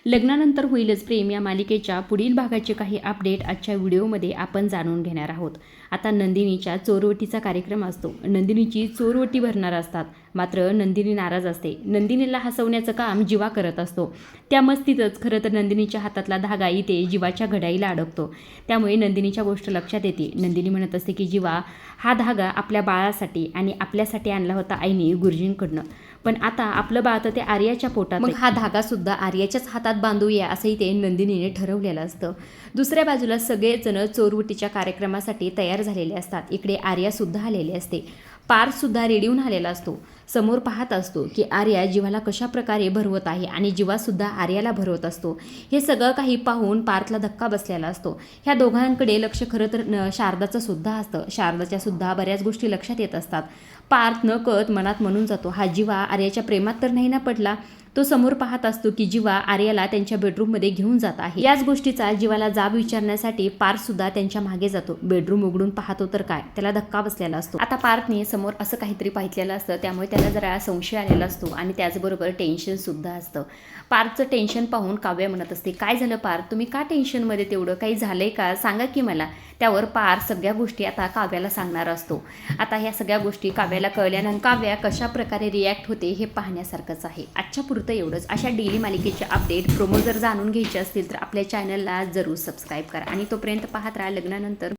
लग्नानंतर होईलच प्रेम या मालिकेच्या पुढील भागाचे काही अपडेट आजच्या व्हिडिओमध्ये आपण जाणून घेणार आहोत. आता नंदिनीच्या चोरवटीचा कार्यक्रम असतो. नंदिनीची चोरवटी भरणार असतात. मात्र नंदिनी नाराज असते. नंदिनीला हसवण्याचं काम जीवा करत असतो. त्या मस्तीतच खरं तर नंदिनीच्या हातातला धागा इथे जीवाच्या घड्याळीला अडकतो. त्यामुळे नंदिनीच्या गोष्ट लक्षात येते. नंदिनी म्हणत असते की जीवा, हा धागा आपल्या बाळासाठी आणि आपल्यासाठी आणला होता आईने गुरुजींकडनं. पण आता आपलं बाळ तर ते आर्याच्या पोटात, मग हा धागा सुद्धा आर्याच्याच हातात बांधूया असंही ते नंदिनीने ठरवलेलं असतं. दुसऱ्या बाजूला सगळेजण चोरवटीच्या कार्यक्रमासाठी तयार झालेले असतात. इकडे आर्या सुद्धा आलेले असते. पार्थ सुद्धा रेडी होऊन आलेला असतो. समोर पाहत असतो की आर्या जीवाला कशा प्रकारे भरवत आहे आणि जीवासुद्धा आर्याला भरवत असतो. हे सगळं काही पाहून पार्थला धक्का बसलेला असतो. ह्या दोघांकडे लक्ष खरं तर शारदाचं सुद्धा असतं. शारदाच्या सुद्धा बऱ्याच गोष्टी लक्षात येत असतात. पार्थ न कळत मनात म्हणून जातो, हा जीवा आर्याच्या प्रेमात तर नाही ना पडला. तो समोर पाहत असतो की जीवा आर्याला त्यांच्या बेडरूममध्ये घेऊन जात आहे. याच गोष्टीचा जीवाला जाब विचारण्यासाठी पार्थ सुद्धा त्यांच्या मागे जातो. बेडरूम उघडून पाहतो तर काय, त्याला धक्का बसलेला असतो. आता पार्थने समोर असं काहीतरी पाहिलेलं असतं. त्यामुळे त्याला जरा संशय आलेला असतो आणि त्याचबरोबर टेन्शन सुद्धा असतं. पार्थचं टेन्शन पाहून काव्या म्हणत असते, काय झालं पार्थ, तुम्ही का टेन्शनमध्ये, तेवढं काही झालंय का, सांगा की मला. त्यावर पार्थ सगळ्या गोष्टी आता काव्याला सांगणार असतो. आता ह्या सगळ्या गोष्टी काव्याला कळल्यानंतर काव्या कशा प्रकारे रिॲक्ट होते हे पाहण्यासारखंच आहे. आजच्या पुरतं एवढंच. अशा डेली मालिकेचे अपडेट प्रोमो जर जाणून घ्यायचे असतील तर आपल्या चॅनलला जरूर सबस्क्राईब करा आणि तोपर्यंत पाहत राहा लग्नानंतर